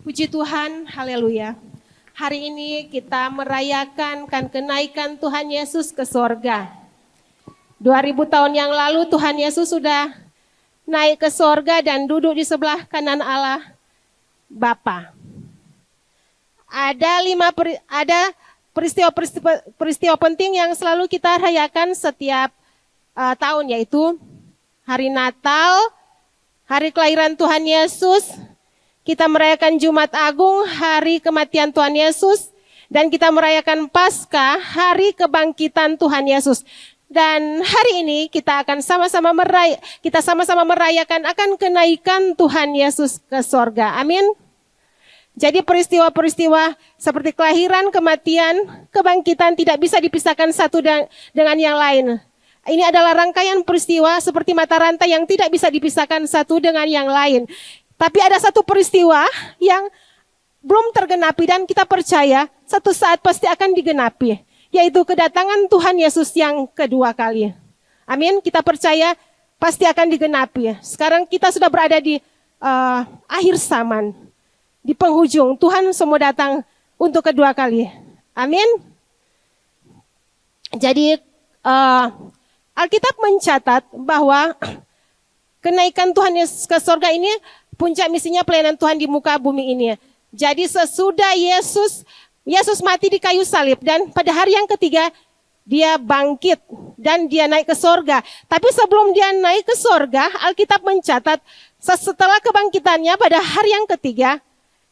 Puji Tuhan, haleluya. Hari ini kita merayakan kenaikan Tuhan Yesus ke sorga. 2000 tahun yang lalu Tuhan Yesus sudah naik ke sorga dan duduk di sebelah kanan Allah Bapa. Ada peristiwa penting yang selalu kita rayakan setiap tahun, yaitu hari Natal, hari kelahiran Tuhan Yesus. Kita merayakan Jumat Agung, hari kematian Tuhan Yesus, dan kita merayakan Paskah, hari kebangkitan Tuhan Yesus. Dan hari ini kita akan sama-sama merayakan akan kenaikan Tuhan Yesus ke sorga. Amin. Jadi peristiwa-peristiwa seperti kelahiran, kematian, kebangkitan tidak bisa dipisahkan satu dengan yang lain. Ini adalah rangkaian peristiwa seperti mata rantai yang tidak bisa dipisahkan satu dengan yang lain. Tapi ada satu peristiwa yang belum tergenapi dan kita percaya satu saat pasti akan digenapi. Yaitu kedatangan Tuhan Yesus yang kedua kali. Amin, kita percaya pasti akan digenapi. Sekarang kita sudah berada di akhir zaman. Di penghujung, Tuhan semua datang untuk kedua kali. Amin. Jadi Alkitab mencatat bahwa kenaikan Tuhan Yesus ke surga ini puncak misinya pelayanan Tuhan di muka bumi ini. Jadi sesudah Yesus mati di kayu salib dan pada hari yang ketiga dia bangkit dan dia naik ke sorga. Tapi sebelum dia naik ke sorga, Alkitab mencatat setelah kebangkitannya pada hari yang ketiga,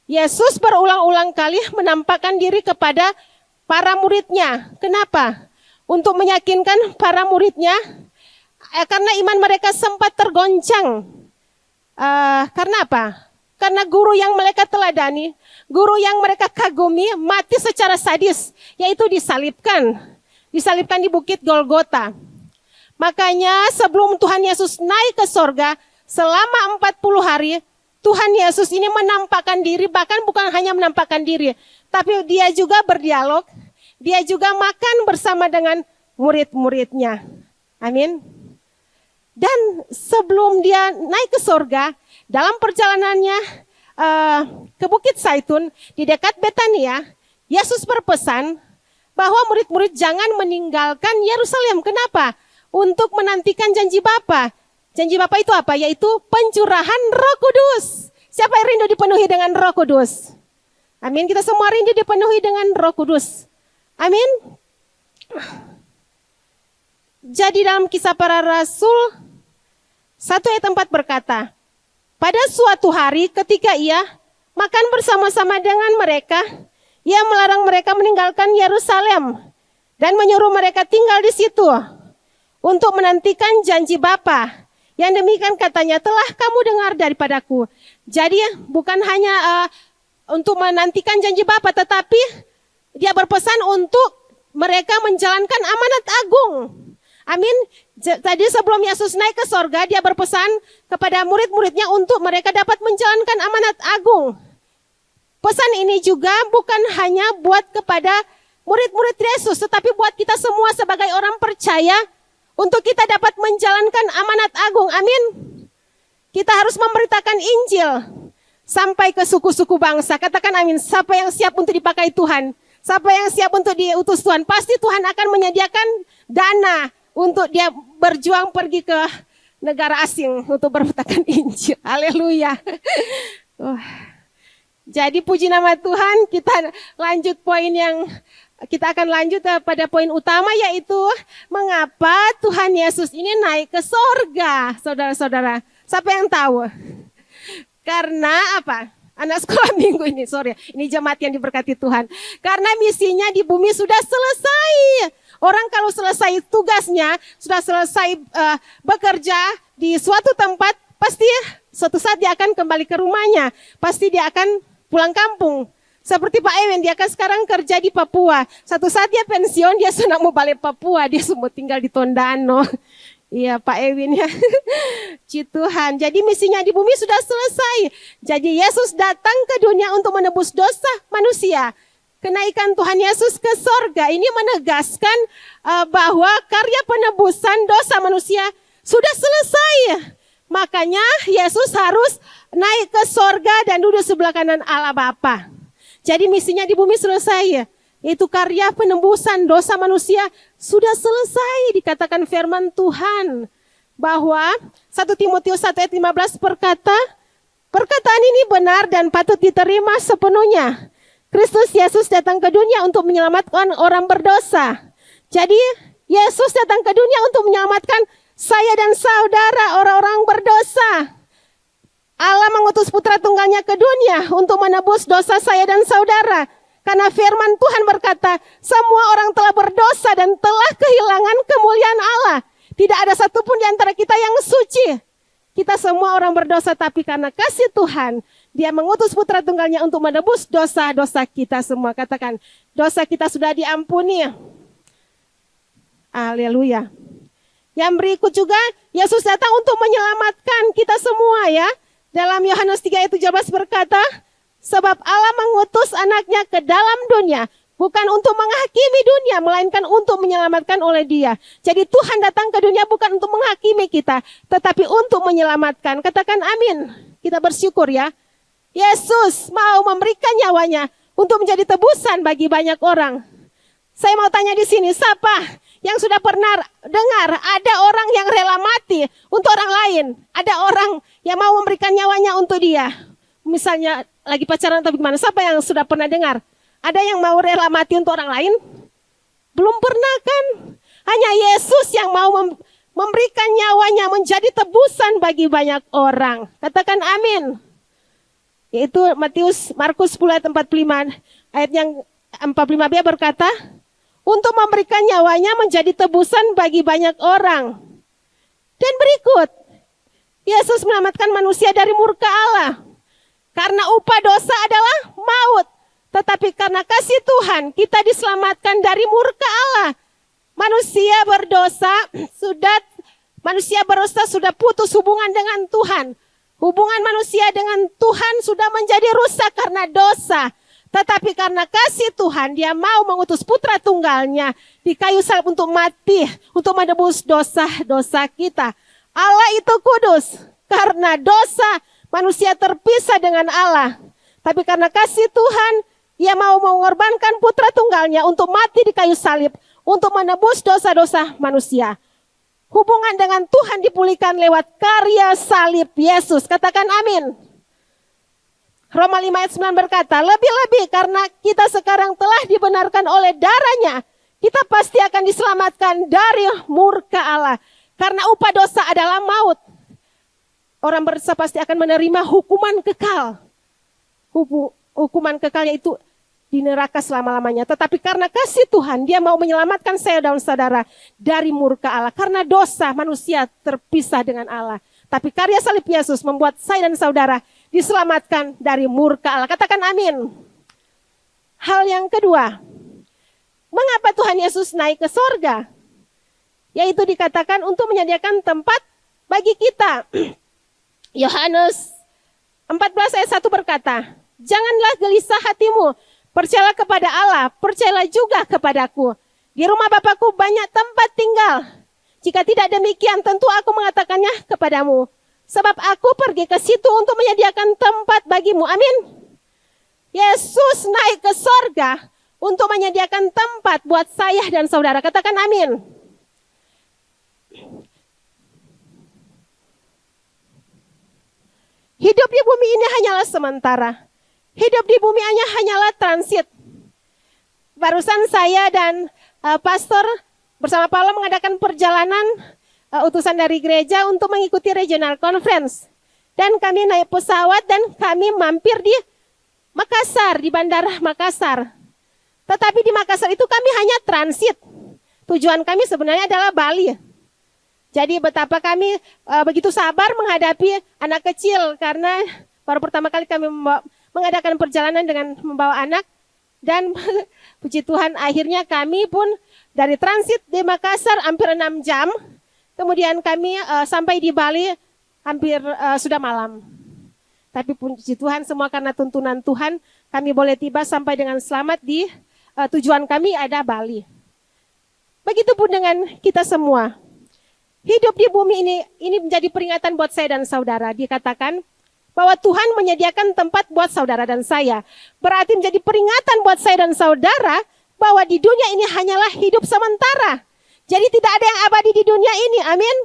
Yesus berulang-ulang kali menampakkan diri kepada para muridnya. Kenapa? Untuk meyakinkan para muridnya, karena iman mereka sempat tergoncang. Karena apa? Karena guru yang mereka teladani, guru yang mereka kagumi mati secara sadis, yaitu disalibkan di bukit Golgota. Makanya sebelum Tuhan Yesus naik ke sorga, selama 40 hari, Tuhan Yesus ini menampakkan diri, bahkan bukan hanya menampakkan diri, tapi dia juga berdialog, dia juga makan bersama dengan murid-muridnya. Amin. Dan sebelum dia naik ke sorga, dalam perjalanannya ke Bukit Zaitun di dekat Betania, Yesus berpesan bahwa murid-murid jangan meninggalkan Yerusalem. Kenapa? Untuk menantikan janji Bapa. Janji Bapa itu apa? Yaitu pencurahan Roh Kudus. Siapa yang rindu dipenuhi dengan Roh Kudus? Amin. Kita semua rindu dipenuhi dengan Roh Kudus. Amin. Jadi dalam Kisah Para Rasul 1 ayat 4 berkata, pada suatu hari ketika ia makan bersama-sama dengan mereka, ia melarang mereka meninggalkan Yerusalem dan menyuruh mereka tinggal di situ untuk menantikan janji Bapa. Yang demikian katanya, telah kamu dengar daripadaku. Jadi bukan hanya untuk menantikan janji Bapa, tetapi dia berpesan untuk mereka menjalankan amanat agung. Amin. Tadi sebelum Yesus naik ke sorga, dia berpesan kepada murid-muridnya untuk mereka dapat menjalankan amanat agung. Pesan ini juga bukan hanya buat kepada murid-murid Yesus, tetapi buat kita semua sebagai orang percaya untuk kita dapat menjalankan amanat agung. Amin. Kita harus memberitakan Injil sampai ke suku-suku bangsa. Katakan amin. Siapa yang siap untuk dipakai Tuhan? Siapa yang siap untuk diutus Tuhan? Pasti Tuhan akan menyediakan dana untuk dia berjuang pergi ke negara asing untuk beritakan Injil. Haleluya. Jadi puji nama Tuhan, kita lanjut kita akan lanjut pada poin utama, yaitu mengapa Tuhan Yesus ini naik ke sorga, saudara-saudara. Siapa yang tahu? Karena apa? Anak sekolah minggu ini, ini jemaat yang diberkati Tuhan. Karena misinya di bumi sudah selesai. Orang kalau selesai tugasnya, sudah selesai bekerja di suatu tempat, pasti suatu saat dia akan kembali ke rumahnya. Pasti dia akan pulang kampung. Seperti Pak Ewen, dia kan sekarang kerja di Papua. Satu saat dia pensiun, dia sudah mau balik Papua. Dia semua tinggal di Tondano. Iya Pak Ewin ya. Puji Tuhan. Jadi misinya di bumi sudah selesai. Jadi Yesus datang ke dunia untuk menebus dosa manusia. Kenaikan Tuhan Yesus ke sorga ini menegaskan bahwa karya penebusan dosa manusia sudah selesai. Makanya Yesus harus naik ke sorga dan duduk sebelah kanan Allah Bapa. Jadi misinya di bumi selesai. Itu karya penembusan dosa manusia sudah selesai, dikatakan firman Tuhan. Bahwa 1 Timotius 1 ayat 15 berkata, perkataan ini benar dan patut diterima sepenuhnya. Kristus Yesus datang ke dunia untuk menyelamatkan orang berdosa. Jadi Yesus datang ke dunia untuk menyelamatkan saya dan saudara orang-orang berdosa. Allah mengutus putra tunggalnya ke dunia untuk menebus dosa saya dan saudara. Karena firman Tuhan berkata, semua orang telah berdosa dan telah kehilangan kemuliaan Allah. Tidak ada satupun di antara kita yang suci. Kita semua orang berdosa, tapi karena kasih Tuhan, Dia mengutus putra tunggalnya untuk menebus dosa-dosa kita semua. Katakan, dosa kita sudah diampuni. Haleluya. Yang berikut juga, Yesus datang untuk menyelamatkan kita semua ya. Dalam Yohanes 3 ayat 17 berkata, sebab Allah mengutus anaknya ke dalam dunia, bukan untuk menghakimi dunia, melainkan untuk menyelamatkan oleh Dia. Jadi Tuhan datang ke dunia bukan untuk menghakimi kita, tetapi untuk menyelamatkan. Katakan amin. Kita bersyukur ya. Yesus mau memberikan nyawanya untuk menjadi tebusan bagi banyak orang. Saya mau tanya di sini, siapa yang sudah pernah dengar ada orang yang rela mati untuk orang lain? Ada orang yang mau memberikan nyawanya untuk dia. Misalnya lagi pacaran atau gimana? Siapa yang sudah pernah dengar? Ada yang mau rela mati untuk orang lain? Belum pernah kan? Hanya Yesus yang mau memberikan nyawanya menjadi tebusan bagi banyak orang. Katakan amin. Yaitu Markus 10 ayat 45. Ayat yang 45b berkata, untuk memberikan nyawanya menjadi tebusan bagi banyak orang. Dan berikut, Yesus menyelamatkan manusia dari murka Allah. Karena upah dosa adalah maut. Tetapi karena kasih Tuhan, kita diselamatkan dari murka Allah. Manusia berdosa sudah putus hubungan dengan Tuhan. Hubungan manusia dengan Tuhan sudah menjadi rusak karena dosa. Tetapi karena kasih Tuhan, Dia mau mengutus putra tunggalnya di kayu salib untuk mati, untuk menebus dosa-dosa kita. Allah itu kudus. Karena dosa, manusia terpisah dengan Allah. Tapi karena kasih Tuhan, Ia mau mengorbankan putra tunggalnya untuk mati di kayu salib, untuk menebus dosa-dosa manusia. Hubungan dengan Tuhan dipulihkan lewat karya salib Yesus. Katakan amin. Roma 5 ayat 9 berkata, lebih-lebih karena kita sekarang telah dibenarkan oleh darahnya, kita pasti akan diselamatkan dari murka Allah. Karena upah dosa adalah maut. Orang berdosa pasti akan menerima hukuman kekal. Hukuman kekalnya itu di neraka selama-lamanya. Tetapi karena kasih Tuhan, Dia mau menyelamatkan saya dan saudara dari murka Allah. Karena dosa manusia terpisah dengan Allah. Tapi karya salib Yesus membuat saya dan saudara diselamatkan dari murka Allah. Katakan amin. Hal yang kedua, mengapa Tuhan Yesus naik ke sorga? Yaitu dikatakan untuk menyediakan tempat bagi kita. Yohanes 14 ayat 1 berkata, janganlah gelisah hatimu, percayalah kepada Allah, percayalah juga kepadaku. Di rumah Bapakku banyak tempat tinggal. Jika tidak demikian, tentu aku mengatakannya kepadamu. Sebab aku pergi ke situ untuk menyediakan tempat bagimu. Amin. Yesus naik ke sorga untuk menyediakan tempat buat saya dan saudara. Katakan amin. Hidup di bumi ini hanyalah sementara. Hidup di bumi ini hanyalah transit. Barusan saya dan pastor bersama Paula mengadakan perjalanan utusan dari gereja untuk mengikuti regional conference. Dan kami naik pesawat dan kami mampir di Makassar, di Bandara Makassar. Tetapi di Makassar itu kami hanya transit. Tujuan kami sebenarnya adalah Bali. Jadi betapa kami begitu sabar menghadapi anak kecil. Karena baru pertama kali kami mengadakan perjalanan dengan membawa anak. Dan puji Tuhan akhirnya kami pun dari transit di Makassar hampir 6 jam. Kemudian kami sampai di Bali hampir sudah malam. Tapi puji Tuhan semua karena tuntunan Tuhan kami boleh tiba sampai dengan selamat di tujuan kami ada Bali. Begitupun dengan kita semua. hidup di bumi ini menjadi peringatan buat saya dan saudara. Dikatakan bahwa Tuhan menyediakan tempat buat saudara dan saya. Berarti menjadi peringatan buat saya dan saudara bahwa di dunia ini hanyalah hidup sementara. Jadi tidak ada yang abadi di dunia ini, amin.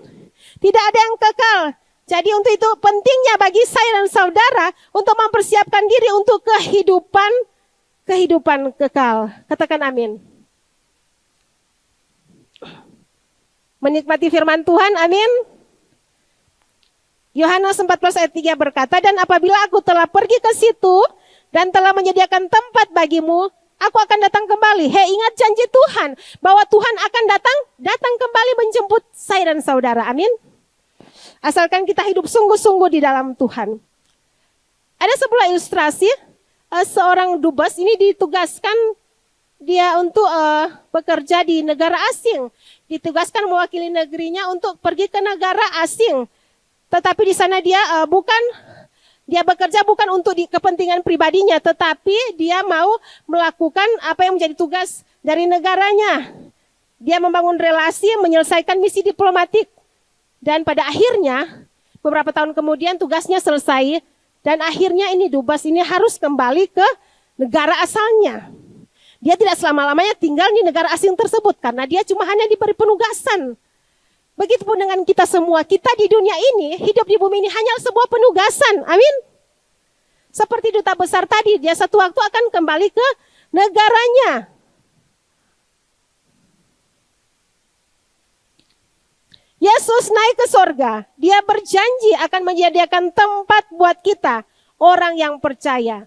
Tidak ada yang kekal. Jadi untuk itu pentingnya bagi saya dan saudara untuk mempersiapkan diri untuk kehidupan kekal. Katakan amin. Menikmati firman Tuhan, amin. Yohanes 14 ayat 3 berkata, dan apabila aku telah pergi ke situ dan telah menyediakan tempat bagimu, aku akan datang kembali. Hei, ingat janji Tuhan bahwa Tuhan akan datang kembali menjemput saya dan saudara, amin. Asalkan kita hidup sungguh-sungguh di dalam Tuhan. Ada sebuah ilustrasi, seorang dubes ini ditugaskan dia untuk bekerja di negara asing. Ditugaskan mewakili negerinya untuk pergi ke negara asing. Tetapi di sana dia bekerja bukan untuk kepentingan pribadinya, tetapi dia mau melakukan apa yang menjadi tugas dari negaranya. Dia membangun relasi, menyelesaikan misi diplomatik. Dan pada akhirnya, beberapa tahun kemudian tugasnya selesai, dan akhirnya ini dubes ini harus kembali ke negara asalnya. Dia tidak selama-lamanya tinggal di negara asing tersebut, karena dia cuma hanya diberi penugasan. Begitupun dengan kita semua, kita di dunia ini, hidup di bumi ini hanya sebuah penugasan, amin. Seperti duta besar tadi, dia satu waktu akan kembali ke negaranya. Yesus naik ke sorga, dia berjanji akan menyediakan tempat buat kita, orang yang percaya.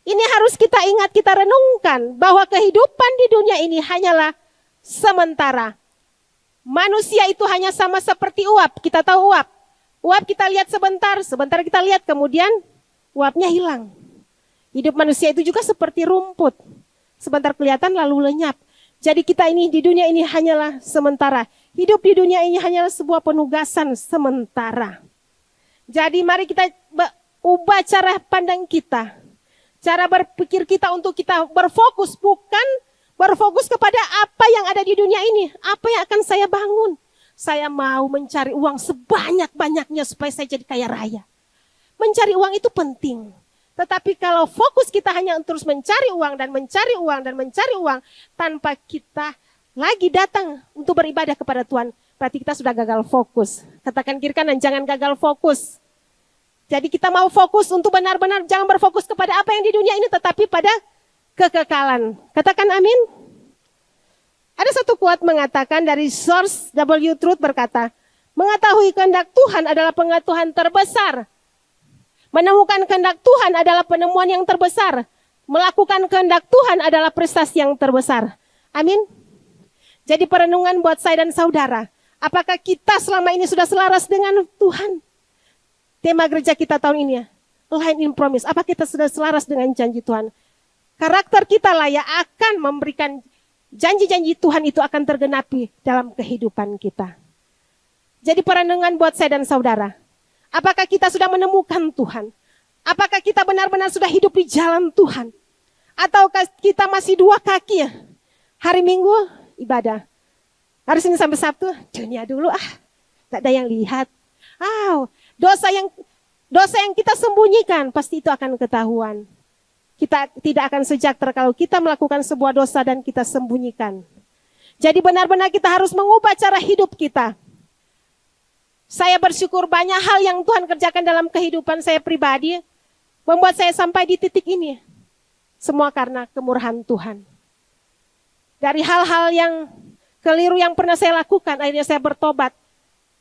Ini harus kita ingat, kita renungkan, bahwa kehidupan di dunia ini hanyalah sementara. Manusia itu hanya sama seperti uap, kita tahu uap. Uap kita lihat sebentar kita lihat, kemudian uapnya hilang. Hidup manusia itu juga seperti rumput, sebentar kelihatan lalu lenyap. Jadi kita ini di dunia ini hanyalah sementara. Hidup di dunia ini hanyalah sebuah penugasan sementara. Jadi mari kita ubah cara pandang kita. Cara berpikir kita untuk kita berfokus, bukan berfokus kepada apa yang ada di dunia ini. Apa yang akan saya bangun. Saya mau mencari uang sebanyak-banyaknya supaya saya jadi kaya raya. Mencari uang itu penting. Tetapi kalau fokus kita hanya terus mencari uang dan mencari uang dan mencari uang, tanpa kita lagi datang untuk beribadah kepada Tuhan, berarti kita sudah gagal fokus. Katakan kiri kanan, jangan gagal fokus. Jadi kita mau fokus untuk benar-benar jangan berfokus kepada apa yang di dunia ini, tetapi pada kekekalan. Katakan amin. Ada satu quote mengatakan dari George W. Truth berkata, mengetahui kehendak Tuhan adalah pengetahuan terbesar. Menemukan kehendak Tuhan adalah penemuan yang terbesar. Melakukan kehendak Tuhan adalah prestasi yang terbesar. Amin. Jadi perenungan buat saya dan saudara. Apakah kita selama ini sudah selaras dengan Tuhan? Tema gereja kita tahun ini ya. Line in Promise. Apa kita sudah selaras dengan janji Tuhan? Karakter kita lah yang akan memberikan janji-janji Tuhan itu akan tergenapi dalam kehidupan kita. Jadi perenungan buat saya dan saudara. Apakah kita sudah menemukan Tuhan? Apakah kita benar-benar sudah hidup di jalan Tuhan? Ataukah kita masih dua kaki ya? Hari Minggu ibadah. Hari Senin sampai Sabtu dunia dulu tak ada yang lihat. Dosa yang kita sembunyikan pasti itu akan ketahuan. Kita tidak akan sejahtera kalau kita melakukan sebuah dosa dan kita sembunyikan. Jadi benar-benar kita harus mengubah cara hidup kita. Saya bersyukur banyak hal yang Tuhan kerjakan dalam kehidupan saya pribadi, membuat saya sampai di titik ini. Semua karena kemurahan Tuhan. Dari hal-hal yang keliru yang pernah saya lakukan, akhirnya saya bertobat.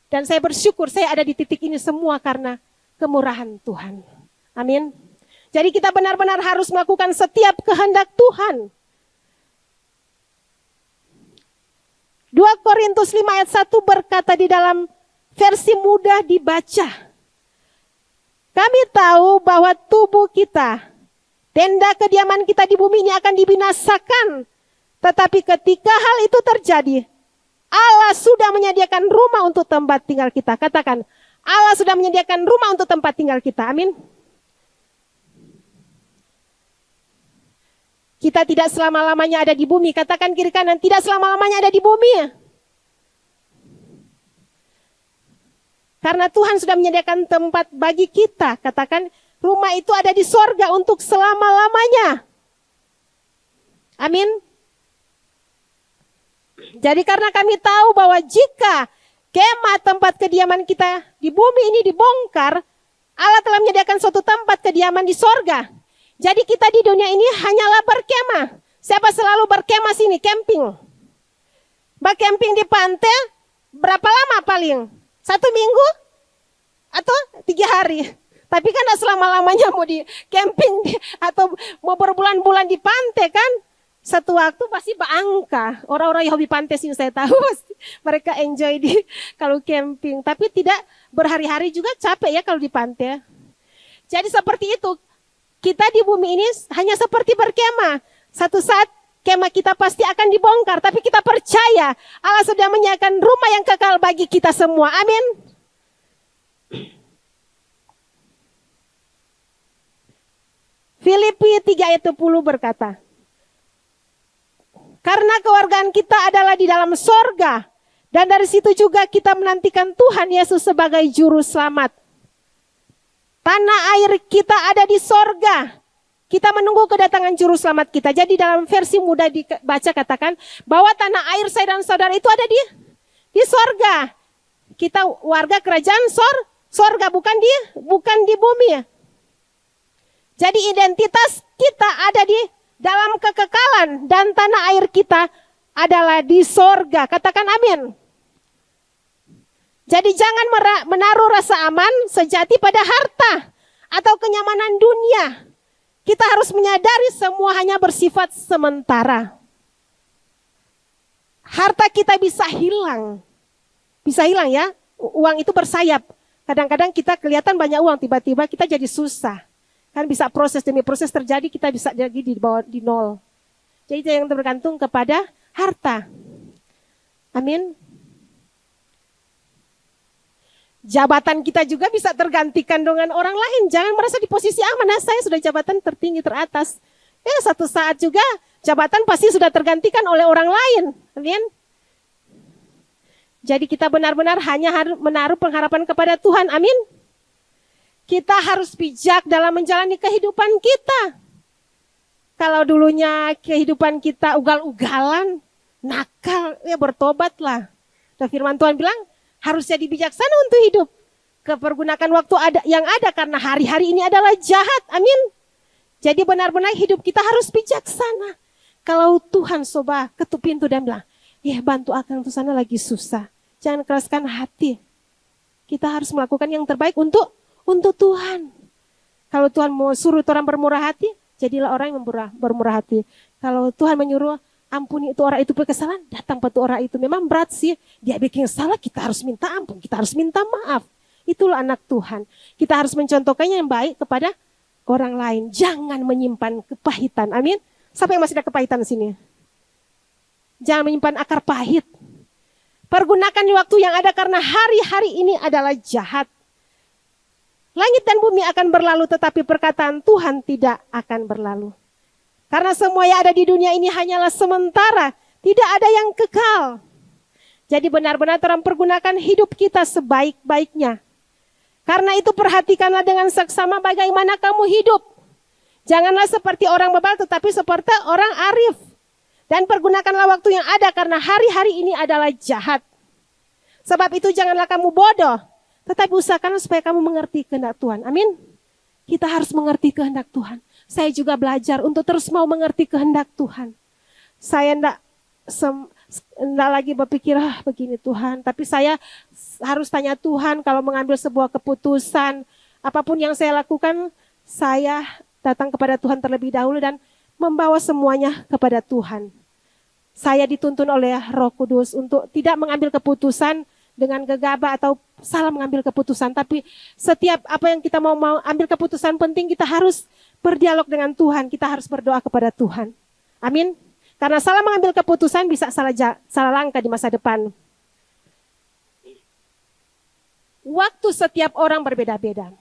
Dan saya bersyukur saya ada di titik ini semua karena kemurahan Tuhan. Amin. Jadi kita benar-benar harus melakukan setiap kehendak Tuhan. 2 Korintus 5 ayat 1 berkata di dalam versi mudah dibaca. Kami tahu bahwa tubuh kita, tenda kediaman kita di bumi ini akan dibinasakan. Tetapi ketika hal itu terjadi, Allah sudah menyediakan rumah untuk tempat tinggal kita. Katakan, Allah sudah menyediakan rumah untuk tempat tinggal kita. Amin. Kita tidak selama-lamanya ada di bumi. Katakan kiri kanan, tidak selama-lamanya ada di bumi. Karena Tuhan sudah menyediakan tempat bagi kita. Katakan, rumah itu ada di sorga untuk selama-lamanya. Amin. Jadi karena kami tahu bahwa jika kemah tempat kediaman kita di bumi ini dibongkar, Allah telah menyediakan suatu tempat kediaman di sorga. Jadi kita di dunia ini hanyalah berkemah. Siapa selalu berkemah sini? Camping. Bercamping di pantai, berapa lama paling? 1 minggu? Atau 3 hari? Tapi kan tidak selama-lamanya mau di camping atau mau berbulan-bulan di pantai kan? Satu waktu pasti berangka. Orang-orang yang hobi pantai sih saya tahu pasti mereka enjoy di kalau camping. Tapi tidak berhari-hari juga capek ya kalau di pantai. Jadi seperti itu. Kita di bumi ini hanya seperti berkemah. Satu saat kemah kita pasti akan dibongkar. Tapi kita percaya Allah sudah menyiapkan rumah yang kekal bagi kita semua. Amin. Filipi 3 ayat 10 berkata, karena kewargaan kita adalah di dalam sorga. Dan dari situ juga kita menantikan Tuhan Yesus sebagai juru selamat. Tanah air kita ada di sorga. Kita menunggu kedatangan juru selamat kita. Jadi dalam versi mudah dibaca katakan bahwa tanah air saya dan saudara itu ada di sorga. Kita warga kerajaan sorga, bukan di bumi. Jadi identitas kita ada di dalam kekekalan dan tanah air kita adalah di sorga. Katakan amin. Jadi jangan menaruh rasa aman sejati pada harta atau kenyamanan dunia. Kita harus menyadari semua hanya bersifat sementara. Harta kita bisa hilang. Bisa hilang ya. Uang itu bersayap. Kadang-kadang kita kelihatan banyak uang, tiba-tiba kita jadi susah. Kan bisa proses demi proses terjadi, kita bisa lagi di bawah di nol. Jadi itu yang tergantung kepada harta. Amin. Jabatan kita juga bisa tergantikan dengan orang lain. Jangan merasa di posisi aman. Nah, saya sudah jabatan tertinggi teratas. Ya, satu saat juga jabatan pasti sudah tergantikan oleh orang lain. Amin. Jadi kita benar-benar hanya harus menaruh pengharapan kepada Tuhan. Amin. Kita harus bijak dalam menjalani kehidupan kita. Kalau dulunya kehidupan kita ugal-ugalan, nakal, ya bertobatlah. Dan firman Tuhan bilang, harus jadi bijaksana untuk hidup. Kepergunakan waktu yang ada karena hari-hari ini adalah jahat. Amin. Jadi benar-benar hidup kita harus bijaksana. Kalau Tuhan coba ketuk pintu dan bilang, ya bantu akan ke sana lagi susah. Jangan keraskan hati. Kita harus melakukan yang terbaik untuk Tuhan. Kalau Tuhan mau suruh orang bermurah hati, jadilah orang yang bermurah hati. Kalau Tuhan menyuruh ampuni itu orang itu berkesalahan, datang pada orang itu. Memang berat sih, dia bikin salah, kita harus minta ampun, kita harus minta maaf. Itulah anak Tuhan. Kita harus mencontohkannya yang baik kepada orang lain. Jangan menyimpan kepahitan. Amin. Siapa yang masih ada kepahitan di sini? Jangan menyimpan akar pahit. Pergunakan waktu yang ada karena hari-hari ini adalah jahat. Langit dan bumi akan berlalu, tetapi perkataan Tuhan tidak akan berlalu. Karena semua yang ada di dunia ini hanyalah sementara. Tidak ada yang kekal. Jadi benar-benar Tuhan pergunakan hidup kita sebaik-baiknya. Karena itu perhatikanlah dengan seksama bagaimana kamu hidup. Janganlah seperti orang bebal, tetapi seperti orang arif. Dan pergunakanlah waktu yang ada karena hari-hari ini adalah jahat. Sebab itu janganlah kamu bodoh. Tetapi usahakan supaya kamu mengerti kehendak Tuhan. Amin. Kita harus mengerti kehendak Tuhan. Saya juga belajar untuk terus mau mengerti kehendak Tuhan. Saya enggak lagi berpikir, begini Tuhan. Tapi saya harus tanya Tuhan kalau mengambil sebuah keputusan. Apapun yang saya lakukan, saya datang kepada Tuhan terlebih dahulu dan membawa semuanya kepada Tuhan. Saya dituntun oleh Roh Kudus untuk tidak mengambil keputusan dengan gegabah atau salah mengambil keputusan. Tapi setiap apa yang kita mau ambil keputusan penting, kita harus berdialog dengan Tuhan. Kita harus berdoa kepada Tuhan. Amin. Karena salah mengambil keputusan bisa salah langkah di masa depan. Waktu setiap orang berbeda-beda.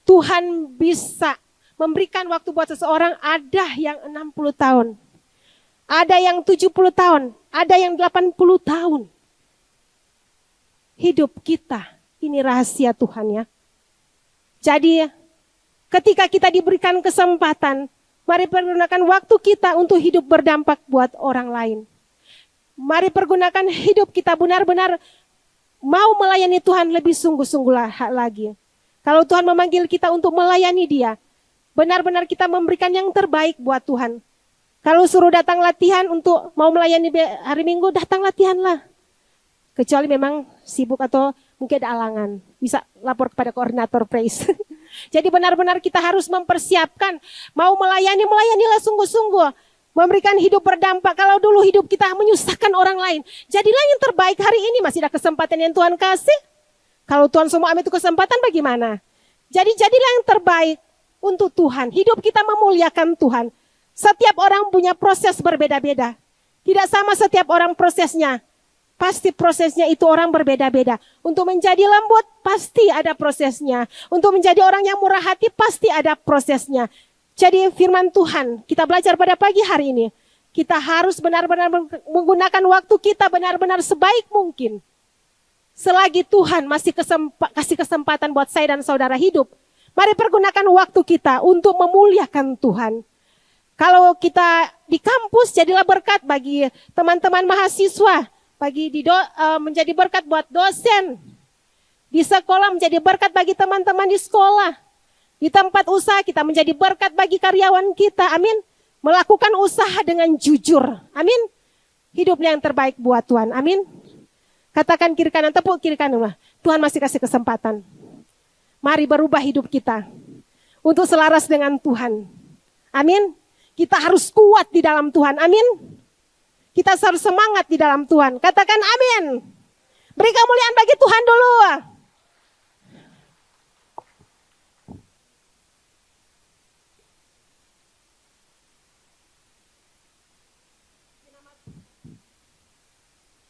Tuhan bisa memberikan waktu buat seseorang, ada yang 60 tahun. Ada yang 70 tahun. Ada yang 80 tahun. Hidup kita Ini rahasia Tuhan ya. Jadi ketika kita diberikan kesempatan, mari pergunakan waktu kita untuk hidup berdampak buat orang lain. Mari pergunakan hidup kita benar-benar mau melayani Tuhan lebih sungguh-sungguh lagi. Kalau Tuhan memanggil kita untuk melayani Dia, benar-benar kita memberikan yang terbaik buat Tuhan. Kalau suruh datang latihan untuk mau melayani hari Minggu, datang latihanlah. Kecuali memang sibuk atau mungkin ada alangan, bisa lapor kepada koordinator praise. Jadi benar-benar kita harus mempersiapkan, mau melayanilah sungguh-sungguh, memberikan hidup berdampak. Kalau dulu hidup kita menyusahkan orang lain, jadilah yang terbaik hari ini, masih ada kesempatan yang Tuhan kasih. Kalau Tuhan semua ambil itu kesempatan bagaimana? Jadi jadilah yang terbaik untuk Tuhan, hidup kita memuliakan Tuhan. Setiap orang punya proses berbeda-beda, tidak sama setiap orang prosesnya. Pasti prosesnya itu orang berbeda-beda. Untuk menjadi lembut, pasti ada prosesnya. Untuk menjadi orang yang murah hati, pasti ada prosesnya. Jadi firman Tuhan, kita belajar pada pagi hari ini. Kita harus benar-benar menggunakan waktu kita benar-benar sebaik mungkin. Selagi Tuhan masih kasih kesempatan buat saya dan saudara hidup, mari pergunakan waktu kita untuk memuliakan Tuhan. Kalau kita di kampus, jadilah berkat bagi teman-teman mahasiswa. Menjadi berkat buat dosen. Di sekolah menjadi berkat bagi teman-teman di sekolah. Di tempat usaha kita menjadi berkat bagi karyawan kita. Amin. Melakukan usaha dengan jujur. Amin. Hidupnya yang terbaik buat Tuhan. Amin. Katakan kiri kanan, tepuk kiri kanan. Tuhan masih kasih kesempatan. Mari berubah hidup kita. Untuk selaras dengan Tuhan. Amin. Kita harus kuat di dalam Tuhan. Amin. Kita harus semangat di dalam Tuhan. Katakan amin. Beri kemuliaan bagi Tuhan dulu.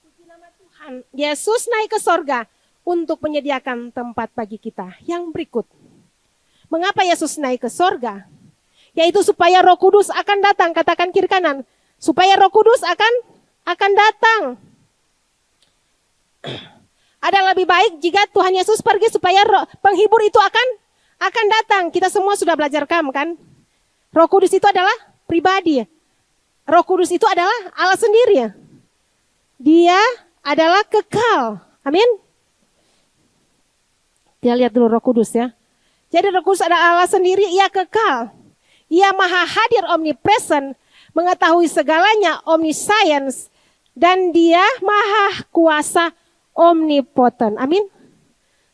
Puji nama Tuhan. Yesus naik ke sorga untuk menyediakan tempat bagi kita. Yang berikut. Mengapa Yesus naik ke sorga? Yaitu supaya Roh Kudus akan datang. Katakan kiri kanan. Supaya Roh Kudus akan datang. Ada lebih baik jika Tuhan Yesus pergi supaya penghibur itu akan datang. Kita semua sudah belajar kan? Roh Kudus itu adalah pribadi. Roh Kudus itu adalah Allah sendiri. Dia adalah kekal. Amin. Kita lihat dulu Roh Kudus ya. Jadi Roh Kudus adalah Allah sendiri, Ia kekal. Ia maha hadir, omnipresent, mengetahui segalanya, omniscience, dan Dia maha kuasa, omnipotent. Amin.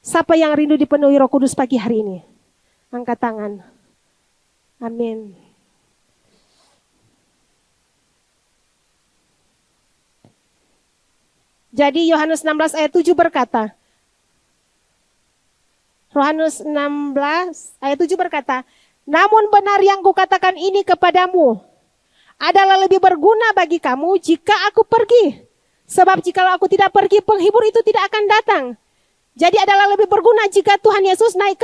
Siapa yang rindu dipenuhi Roh Kudus pagi hari ini? Angkat tangan. Amin. Jadi Yohanes 16 ayat 7 berkata, Yohanes 16 ayat 7 berkata, namun benar yang kukatakan ini kepadamu, adalah lebih berguna bagi kamu jika aku pergi. Sebab jikalau aku tidak pergi, penghibur itu tidak akan datang. Jadi adalah lebih berguna jika Tuhan Yesus naik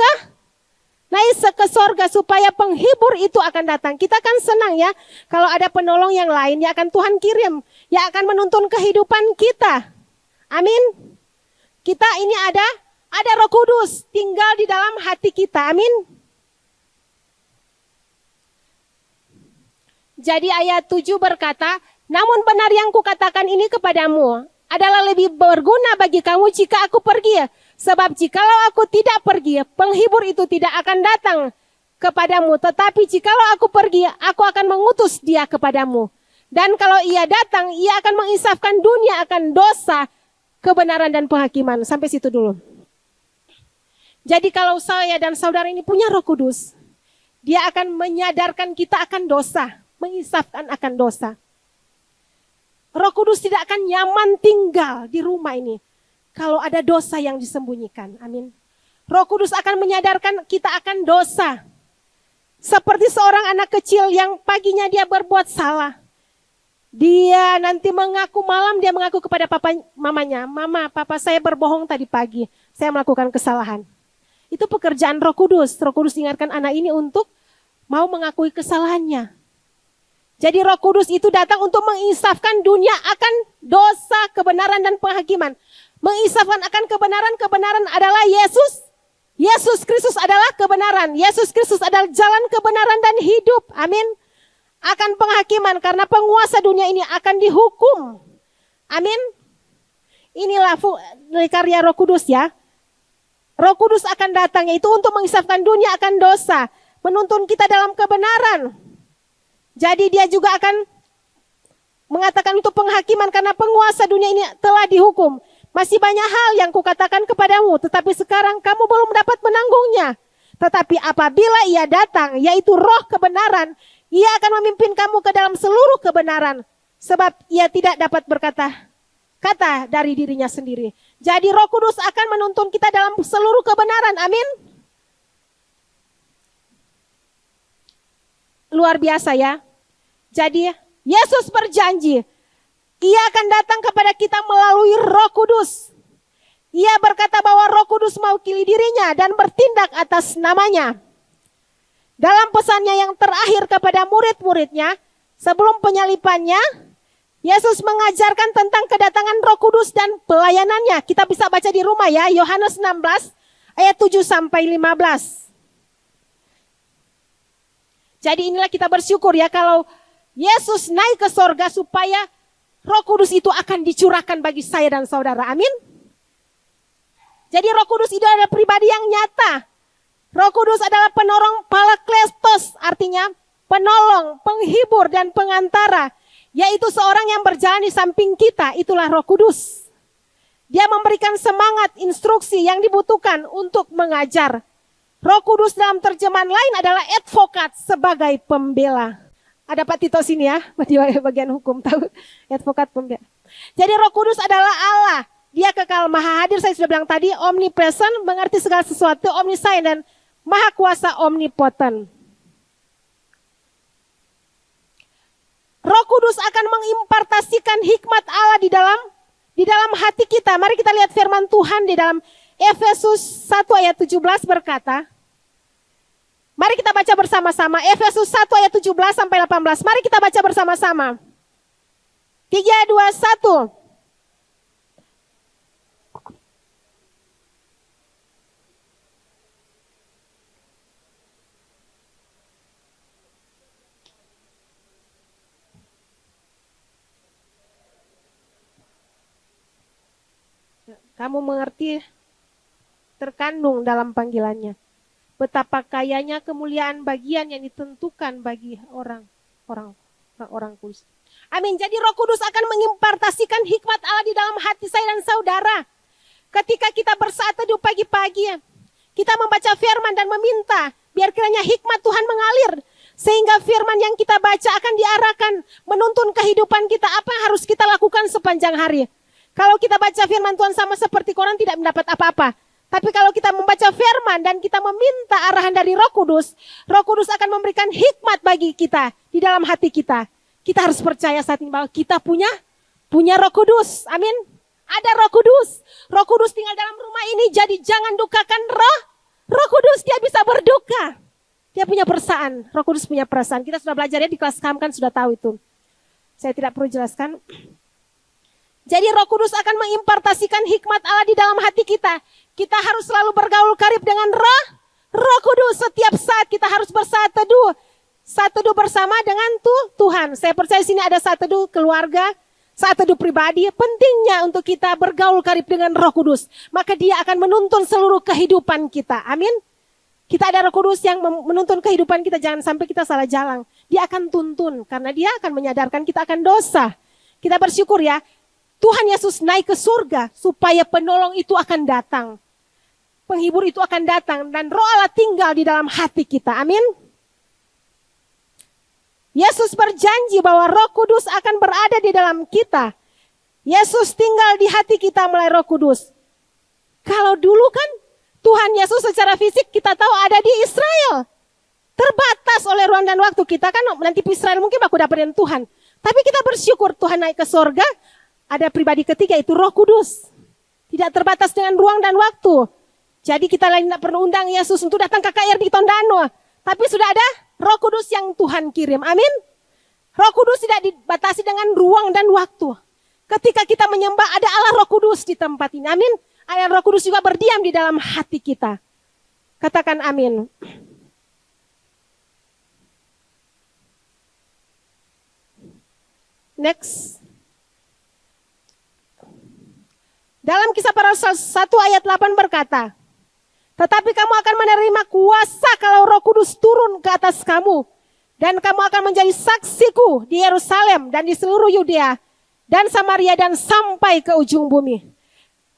ke sorga supaya penghibur itu akan datang. Kita kan senang ya, kalau ada penolong yang lain yang akan Tuhan kirim, yang akan menuntun kehidupan kita. Amin. Kita ini ada Roh Kudus tinggal di dalam hati kita. Amin. Jadi ayat 7 berkata, namun benar yang kukatakan ini kepadamu adalah lebih berguna bagi kamu jika aku pergi. Sebab jikalau aku tidak pergi, penghibur itu tidak akan datang kepadamu. Tetapi jikalau aku pergi, aku akan mengutus dia kepadamu. Dan kalau ia datang, ia akan menginsafkan dunia akan dosa, kebenaran dan penghakiman. Sampai situ dulu. Jadi kalau saya dan saudara ini punya Roh Kudus, Dia akan menyadarkan kita akan dosa. Mengisafkan akan dosa. Roh Kudus tidak akan nyaman tinggal di rumah ini kalau ada dosa yang disembunyikan. Amin. Roh Kudus akan menyadarkan kita akan dosa. Seperti seorang anak kecil yang paginya dia berbuat salah. Dia nanti malam dia mengaku kepada mamanya, "Mama, papa saya berbohong tadi pagi. Saya melakukan kesalahan." Itu pekerjaan Roh Kudus. Roh Kudus ingatkan anak ini untuk mau mengakui kesalahannya. Jadi Roh Kudus itu datang untuk menginsafkan dunia akan dosa, kebenaran, dan penghakiman. mengisahkan akan kebenaran. Kebenaran adalah Yesus. Yesus Kristus adalah kebenaran. Yesus Kristus adalah jalan kebenaran dan hidup. Amin. Akan penghakiman karena penguasa dunia ini akan dihukum. Amin. Inilah karya Roh Kudus ya. Roh Kudus akan datang yaitu untuk mengisahkan dunia akan dosa. Menuntun kita dalam kebenaran. Jadi dia juga akan mengatakan untuk penghakiman karena penguasa dunia ini telah dihukum. Masih banyak hal yang kukatakan kepadamu, tetapi sekarang kamu belum dapat menanggungnya. Tetapi apabila ia datang, yaitu roh kebenaran, ia akan memimpin kamu ke dalam seluruh kebenaran. Sebab ia tidak dapat berkata-kata dari dirinya sendiri. Jadi Roh Kudus akan menuntun kita dalam seluruh kebenaran. Amin. Luar biasa ya. Jadi Yesus berjanji, ia akan datang kepada kita melalui Roh Kudus. Ia berkata bahwa Roh Kudus mewakili dirinya dan bertindak atas namanya. Dalam pesannya yang terakhir kepada murid-muridnya, sebelum penyalipannya, Yesus mengajarkan tentang kedatangan Roh Kudus dan pelayanannya. Kita bisa baca di rumah ya, Yohanes 16 ayat 7 sampai 15. Jadi inilah kita bersyukur ya kalau Yesus naik ke sorga supaya Roh Kudus itu akan dicurahkan bagi saya dan saudara. Amin. Jadi Roh Kudus itu adalah pribadi yang nyata. Roh Kudus adalah penolong parakletos, artinya penolong, penghibur dan pengantara. Yaitu seorang yang berjalan di samping kita, itulah Roh Kudus. Dia memberikan semangat, instruksi yang dibutuhkan untuk mengajar. Roh Kudus dalam terjemahan lain adalah advokat sebagai pembela. Ada Pak Tito sini ya, di bagian hukum tahu advokat pembela. Jadi Roh Kudus adalah Allah. Dia kekal maha hadir, saya sudah bilang tadi, omnipresent, mengerti segala sesuatu, omniscient dan maha kuasa omnipotent. Roh Kudus akan mengimpartasikan hikmat Allah di dalam hati kita. Mari kita lihat firman Tuhan di dalam Efesus 1 ayat 17 berkata, mari kita baca bersama-sama. Efesus 1 ayat 17 sampai 18. Mari kita baca bersama-sama. 3, 2, 1. Kamu mengerti terkandung dalam panggilannya. Betapa kayanya kemuliaan bagian yang ditentukan bagi orang kudus. Amin. Jadi Roh Kudus akan mengimpartasikan hikmat Allah di dalam hati saya dan saudara. Ketika kita bersaat teduh pagi-pagi, kita membaca firman dan meminta biar kiranya hikmat Tuhan mengalir. Sehingga firman yang kita baca akan diarahkan menuntun kehidupan kita. Apa yang harus kita lakukan sepanjang hari. Kalau kita baca firman Tuhan sama seperti Quran tidak mendapat apa-apa. Tapi kalau kita membaca firman dan kita meminta arahan dari Roh Kudus akan memberikan hikmat bagi kita di dalam hati kita. Kita harus percaya saat ini bahwa kita punya Roh Kudus. Amin. Ada Roh Kudus. Roh Kudus tinggal dalam rumah ini, jadi jangan dukakan Roh Kudus. Dia bisa berduka. Dia punya perasaan. Roh Kudus punya perasaan. Kita sudah belajar ya di kelas KAM kan sudah tahu itu. Saya tidak perlu jelaskan. Jadi Roh Kudus akan mengimpartasikan hikmat Allah di dalam hati kita. Kita harus selalu bergaul karib dengan Roh Kudus. Setiap saat kita harus bersaat teduh. Saat teduh bersama dengan Tuhan. Saya percaya sini ada saat teduh keluarga, saat teduh pribadi. Pentingnya untuk kita bergaul karib dengan Roh Kudus. Maka dia akan menuntun seluruh kehidupan kita. Amin. Kita ada Roh Kudus yang menuntun kehidupan kita. Jangan sampai kita salah jalan. Dia akan tuntun. Karena dia akan menyadarkan kita akan dosa. Kita bersyukur ya. Tuhan Yesus naik ke surga supaya penolong itu akan datang. Penghibur itu akan datang dan Roh Allah tinggal di dalam hati kita. Amin. Yesus berjanji bahwa Roh Kudus akan berada di dalam kita. Yesus tinggal di hati kita melalui Roh Kudus. Kalau dulu kan Tuhan Yesus secara fisik kita tahu ada di Israel. Terbatas oleh ruang dan waktu kita kan nanti di Israel mungkin aku dapat dengan Tuhan. Tapi kita bersyukur Tuhan naik ke surga. Ada pribadi ketiga itu Roh Kudus. Tidak terbatas dengan ruang dan waktu. Jadi kita lain tidak perlu undang Yesus untuk datang ke KKR di Tondano. Tapi sudah ada Roh Kudus yang Tuhan kirim. Amin. Roh Kudus tidak dibatasi dengan ruang dan waktu. Ketika kita menyembah, ada Allah Roh Kudus di tempat ini. Amin. Allah Roh Kudus juga berdiam di dalam hati kita. Katakan amin. Next. Dalam Kisah Para Rasul 1 ayat 8 berkata, tetapi kamu akan menerima kuasa kalau Roh Kudus turun ke atas kamu. Dan kamu akan menjadi saksiku di Yerusalem dan di seluruh Yudea dan Samaria dan sampai ke ujung bumi.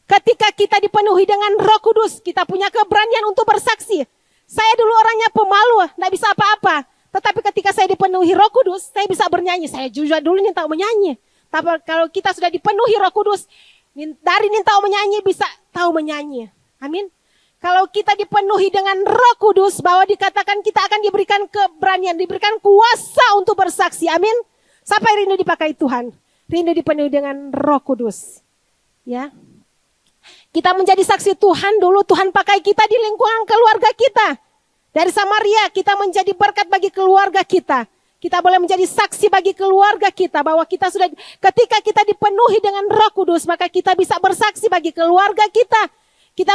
Ketika kita dipenuhi dengan Roh Kudus, kita punya keberanian untuk bersaksi. Saya dulu orangnya pemalu, tidak bisa apa-apa. Tetapi ketika saya dipenuhi Roh Kudus, saya bisa bernyanyi. Saya juga dulu tahu menyanyi. Tapi kalau kita sudah dipenuhi Roh Kudus, dari tahu menyanyi bisa tahu menyanyi. Amin. Kalau kita dipenuhi dengan Roh Kudus, bahwa dikatakan kita akan diberikan keberanian, diberikan kuasa untuk bersaksi. Amin. Siapa yang rindu dipakai Tuhan? Rindu dipenuhi dengan Roh Kudus. Ya. Kita menjadi saksi Tuhan dulu, Tuhan pakai kita di lingkungan keluarga kita. Dari Samaria kita menjadi berkat bagi keluarga kita. Kita boleh menjadi saksi bagi keluarga kita bahwa kita sudah, ketika kita dipenuhi dengan Roh Kudus, maka kita bisa bersaksi bagi keluarga kita. Kita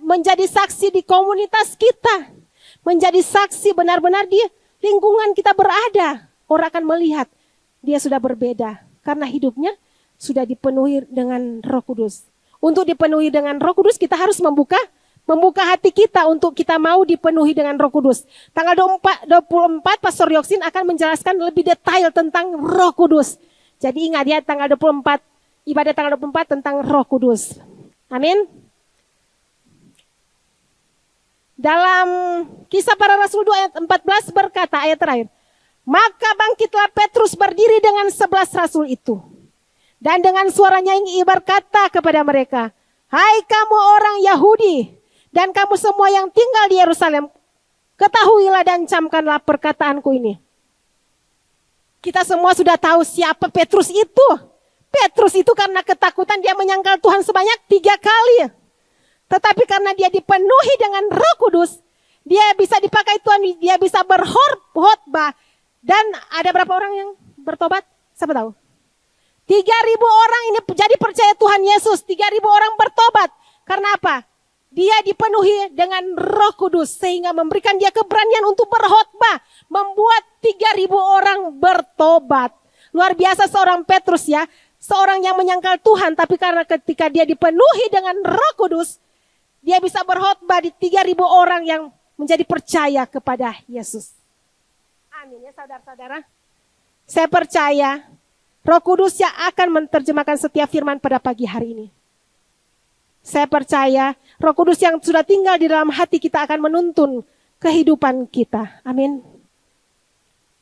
menjadi saksi di komunitas kita. Menjadi saksi benar-benar di lingkungan kita berada. Orang akan melihat dia sudah berbeda karena hidupnya sudah dipenuhi dengan Roh Kudus. Untuk dipenuhi dengan Roh Kudus kita harus membuka hati kita untuk kita mau dipenuhi dengan Roh Kudus. Tanggal 24 Pastor Yoksin akan menjelaskan lebih detail tentang Roh Kudus. Jadi ingat ya, tanggal 24, ibadah tanggal 24 tentang Roh Kudus. Amin. Dalam Kisah Para Rasul 2 ayat 14 berkata, ayat terakhir, maka bangkitlah Petrus berdiri dengan 11 rasul itu. Dan dengan suaranya yang berkata kepada mereka, hai kamu orang Yahudi, dan kamu semua yang tinggal di Yerusalem, ketahuilah dan camkanlah perkataanku ini. Kita semua sudah tahu siapa Petrus itu. Petrus itu karena ketakutan dia menyangkal Tuhan sebanyak 3 kali. Tetapi karena dia dipenuhi dengan Roh Kudus, dia bisa dipakai Tuhan, dia bisa berkhotbah. Dan ada berapa orang yang bertobat? Siapa tahu? 3.000 orang ini jadi percaya Tuhan Yesus. 3.000 orang bertobat. Karena apa? Dia dipenuhi dengan Roh Kudus sehingga memberikan dia keberanian untuk berkhotbah, membuat 3.000 orang bertobat. Luar biasa seorang Petrus ya, seorang yang menyangkal Tuhan, tapi karena ketika dia dipenuhi dengan Roh Kudus, dia bisa berkhotbah di 3.000 orang yang menjadi percaya kepada Yesus. Amin ya saudara-saudara. Saya percaya Roh Kudus yang akan menerjemahkan setiap firman pada pagi hari ini. Saya percaya Roh Kudus yang sudah tinggal di dalam hati kita akan menuntun kehidupan kita. Amin.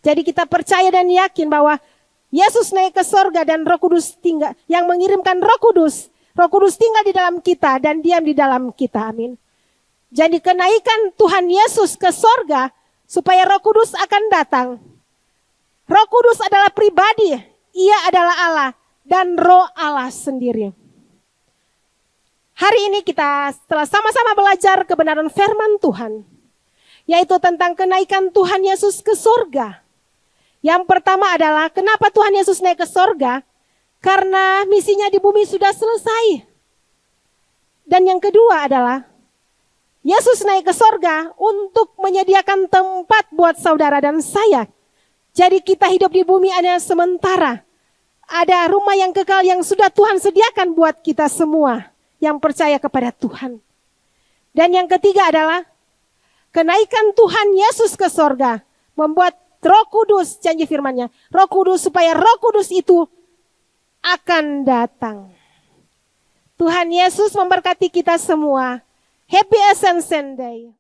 Jadi kita percaya dan yakin bahwa Yesus naik ke sorga dan Roh Kudus tinggal, yang mengirimkan Roh Kudus tinggal di dalam kita dan diam di dalam kita. Amin. Jadi kenaikan Tuhan Yesus ke sorga supaya Roh Kudus akan datang. Roh Kudus adalah pribadi, ia adalah Allah dan Roh Allah sendiri. Hari ini kita setelah sama-sama belajar kebenaran firman Tuhan, yaitu tentang kenaikan Tuhan Yesus ke sorga. Yang pertama adalah kenapa Tuhan Yesus naik ke sorga? Karena misinya di bumi sudah selesai. Dan yang kedua adalah Yesus naik ke sorga untuk menyediakan tempat buat saudara dan saya. Jadi kita hidup di bumi hanya sementara. Ada rumah yang kekal yang sudah Tuhan sediakan buat kita semua yang percaya kepada Tuhan. Dan yang ketiga adalah kenaikan Tuhan Yesus ke sorga membuat Roh Kudus, janji firman-Nya, Roh Kudus supaya Roh Kudus itu akan datang. Tuhan Yesus memberkati kita semua. Happy Ascension Day.